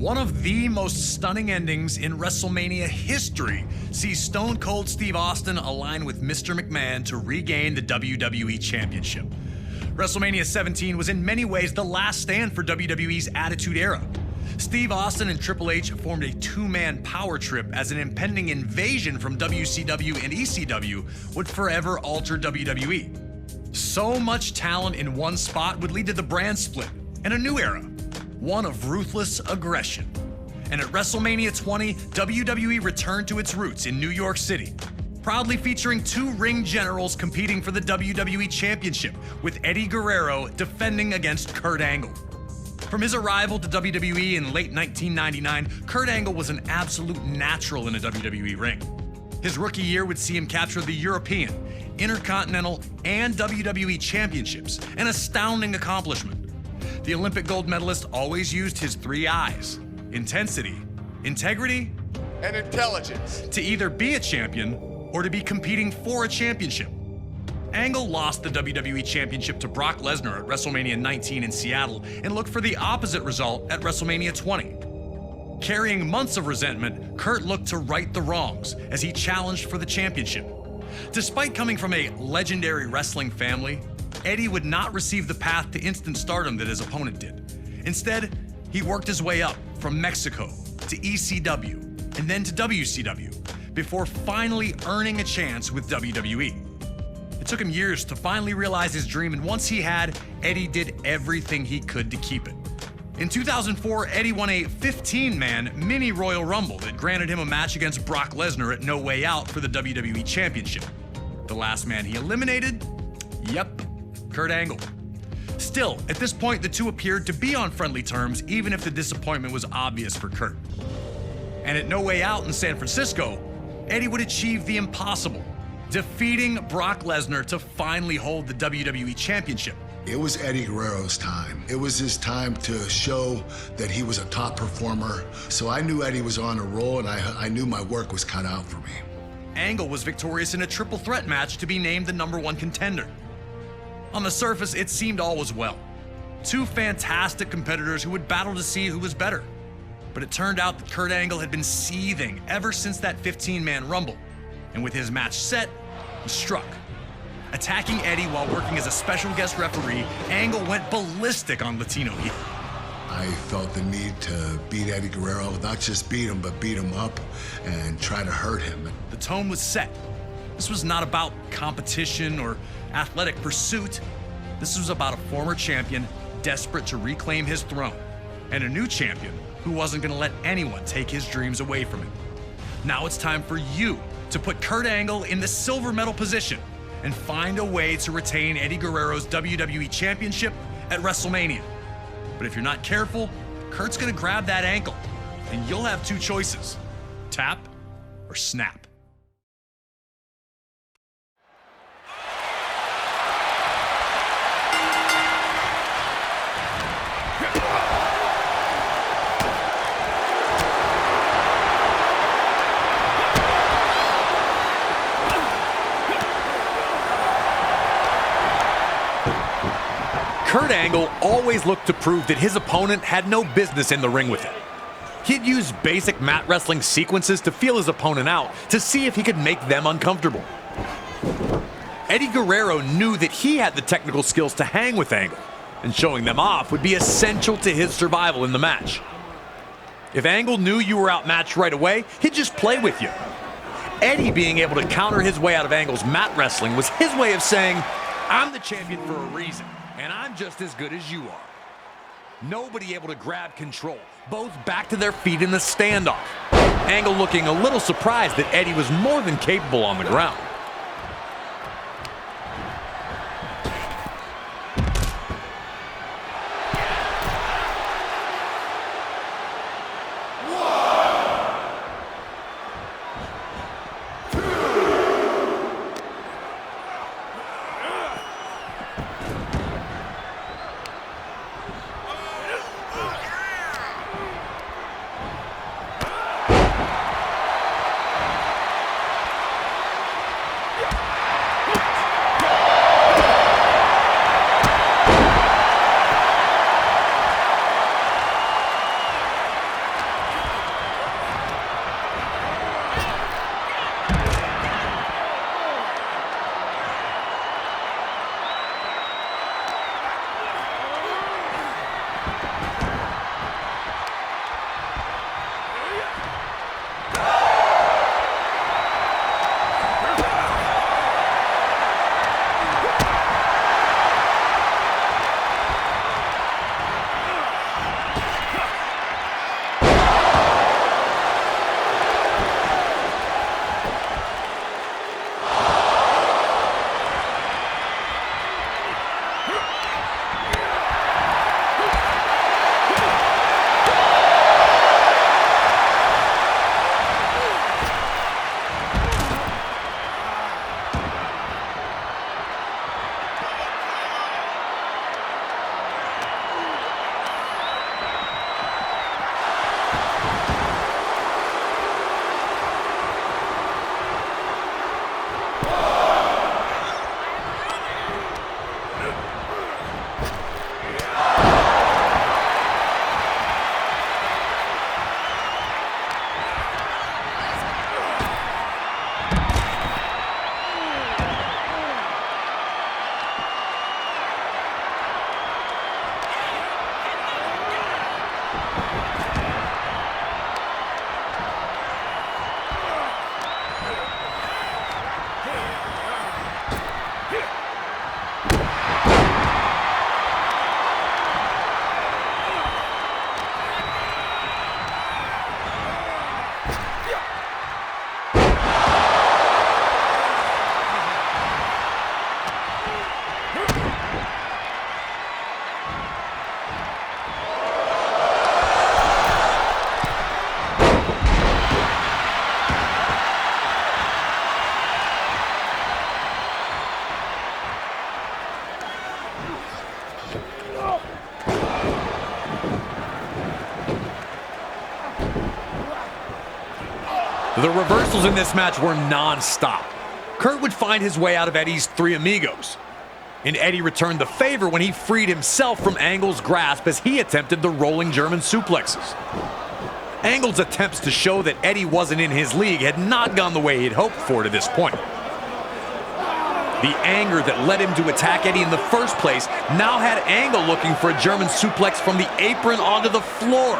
One of the most stunning endings in WrestleMania history sees Stone Cold Steve Austin align with Mr. McMahon to regain the WWE Championship. WrestleMania 17 was in many ways the last stand for WWE's Attitude Era. Steve Austin and Triple H formed a two-man power trip as an impending invasion from WCW and ECW would forever alter WWE. So much talent in one spot would lead to the brand split and a new era, one of ruthless aggression. And at WrestleMania 20, WWE returned to its roots in New York City, proudly featuring two ring generals competing for the WWE Championship, with Eddie Guerrero defending against Kurt Angle. From his arrival to WWE in late 1999, Kurt Angle was an absolute natural in a WWE ring. His rookie year would see him capture the European, Intercontinental, and WWE Championships, an astounding accomplishment. The Olympic gold medalist always used his three I's: intensity, integrity, and intelligence, to either be a champion or to be competing for a championship. Angle lost the WWE Championship to Brock Lesnar at WrestleMania 19 in Seattle and looked for the opposite result at WrestleMania 20. Carrying months of resentment, Kurt looked to right the wrongs as he challenged for the championship. Despite coming from a legendary wrestling family, Eddie would not receive the path to instant stardom that his opponent did. Instead, he worked his way up from Mexico to ECW and then to WCW before finally earning a chance with WWE. It took him years to finally realize his dream, and once he had, Eddie did everything he could to keep it. In 2004, Eddie won a 15-man mini Royal Rumble that granted him a match against Brock Lesnar at No Way Out for the WWE Championship. The last man he eliminated? Yep, Kurt Angle. Still, at this point, the two appeared to be on friendly terms, even if the disappointment was obvious for Kurt. And at No Way Out in San Francisco, Eddie would achieve the impossible, defeating Brock Lesnar to finally hold the WWE Championship. It was Eddie Guerrero's time. It was his time to show that he was a top performer. So I knew Eddie was on a roll, and I knew my work was cut out for me. Angle was victorious in a triple threat match to be named the #1 contender. On the surface, it seemed all was well. Two fantastic competitors who would battle to see who was better. But it turned out that Kurt Angle had been seething ever since that 15-man Rumble. And with his match set, he struck. Attacking Eddie while working as a special guest referee, Angle went ballistic on Latino heel. I felt the need to beat Eddie Guerrero, not just beat him, but beat him up and try to hurt him. The tone was set. This was not about competition or athletic pursuit. This was about a former champion desperate to reclaim his throne, and a new champion who wasn't going to let anyone take his dreams away from him. Now it's time for you to put Kurt Angle in the silver medal position and find a way to retain Eddie Guerrero's WWE Championship at WrestleMania. But if you're not careful, Kurt's gonna grab that ankle, and you'll have two choices: tap or snap. Kurt Angle always looked to prove that his opponent had no business in the ring with him. He'd use basic mat wrestling sequences to feel his opponent out to see if he could make them uncomfortable. Eddie Guerrero knew that he had the technical skills to hang with Angle, and showing them off would be essential to his survival in the match. If Angle knew you were outmatched right away, he'd just play with you. Eddie being able to counter his way out of Angle's mat wrestling was his way of saying, "I'm the champion for a reason, and I'm just as good as you are." Nobody able to grab control, both back to their feet in the standoff. Angle looking a little surprised that Eddie was more than capable on the ground. The reversals in this match were non-stop. Kurt would find his way out of Eddie's Three Amigos, and Eddie returned the favor when he freed himself from Angle's grasp as he attempted the rolling German suplexes. Angle's attempts to show that Eddie wasn't in his league had not gone the way he'd hoped for to this point. The anger that led him to attack Eddie in the first place now had Angle looking for a German suplex from the apron onto the floor.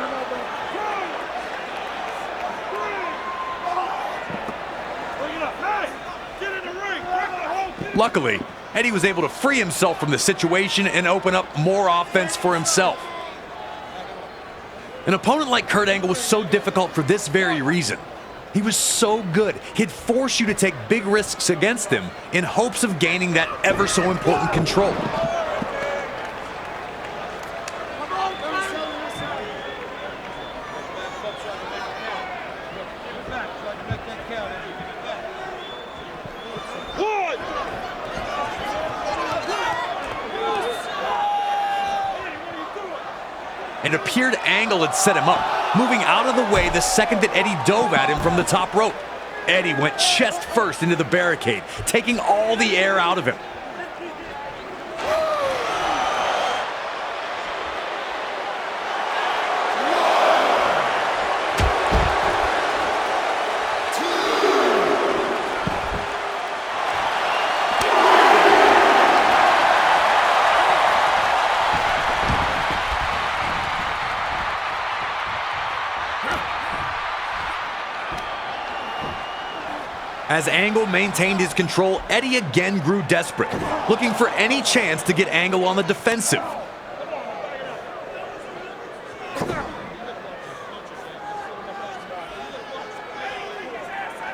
Luckily, Eddie was able to free himself from the situation and open up more offense for himself. An opponent like Kurt Angle was so difficult for this very reason. He was so good, he'd force you to take big risks against him in hopes of gaining that ever so important control. It appeared Angle had set him up, moving out of the way the second that Eddie dove at him from the top rope. Eddie went chest first into the barricade, taking all the air out of him. As Angle maintained his control, Eddie again grew desperate, looking for any chance to get Angle on the defensive.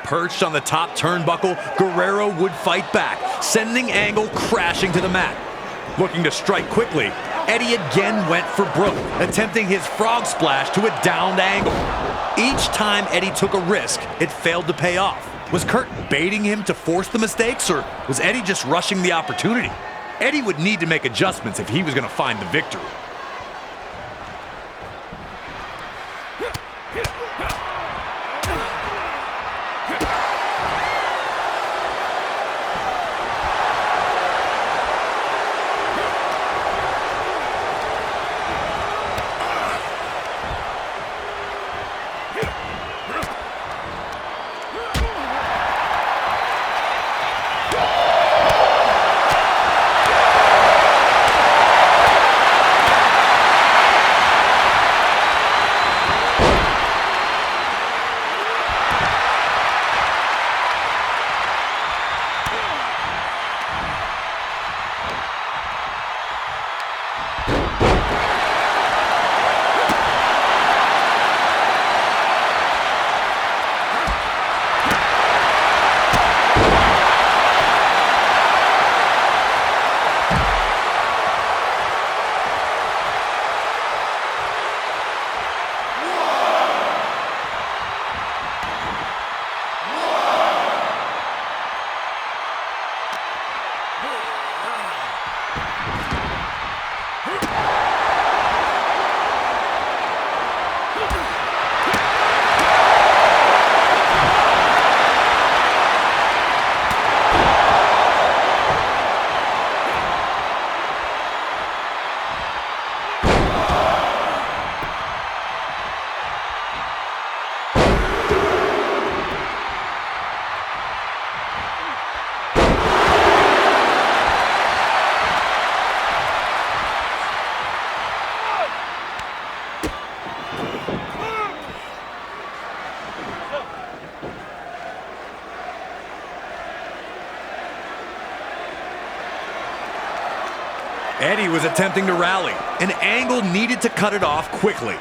Perched on the top turnbuckle, Guerrero would fight back, sending Angle crashing to the mat. Looking to strike quickly, Eddie again went for broke, attempting his frog splash to a downed Angle. Each time Eddie took a risk, it failed to pay off. Was Kurt baiting him to force the mistakes, or was Eddie just rushing the opportunity? Eddie would need to make adjustments if he was going to find the victory. Eddie was attempting to rally, and Angle needed to cut it off quickly.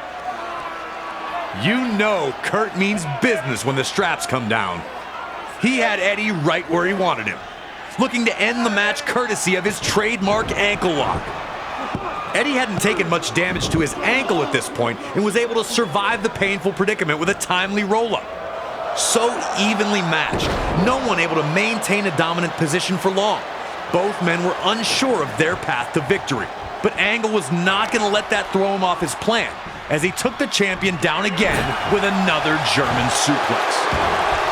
You know Kurt means business when the straps come down. He had Eddie right where he wanted him, looking to end the match courtesy of his trademark ankle lock. Eddie hadn't taken much damage to his ankle at this point and was able to survive the painful predicament with a timely roll-up. So evenly matched, no one able to maintain a dominant position for long. Both men were unsure of their path to victory, but Angle was not going to let that throw him off his plan, as he took the champion down again with another German suplex.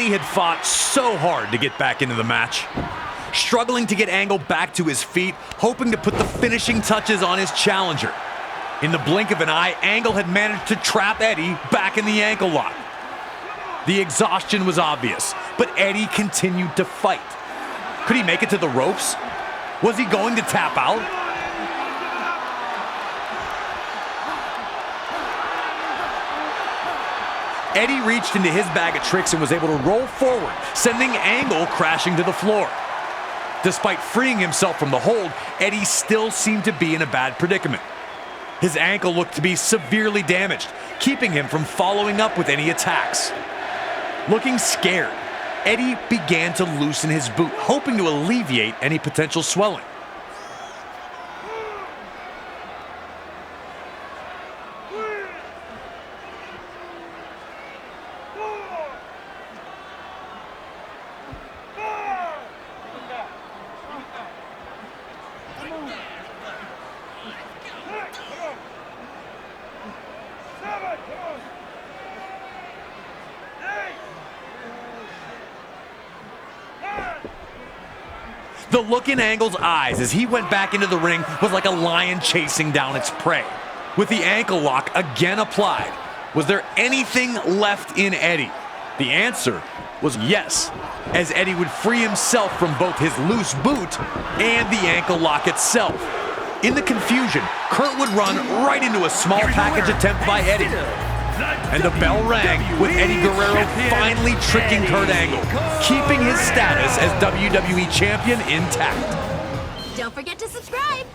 Eddie had fought so hard to get back into the match, struggling to get Angle back to his feet, hoping to put the finishing touches on his challenger. In the blink of an eye, Angle had managed to trap Eddie back in the ankle lock. The exhaustion was obvious, but Eddie continued to fight. Could he make it to the ropes? Was he going to tap out? Eddie reached into his bag of tricks and was able to roll forward, sending Angle crashing to the floor. Despite freeing himself from the hold, Eddie still seemed to be in a bad predicament. His ankle looked to be severely damaged, keeping him from following up with any attacks. Looking scared, Eddie began to loosen his boot, hoping to alleviate any potential swelling. The look in Angle's eyes as he went back into the ring was like a lion chasing down its prey. With the ankle lock again applied, was there anything left in Eddie? The answer was yes, as Eddie would free himself from both his loose boot and the ankle lock itself. In the confusion, Kurt would run right into a small package attempt by Eddie. And the bell rang with Eddie Guerrero finally tricking Kurt Angle, keeping his status as WWE Champion intact. Don't forget to subscribe.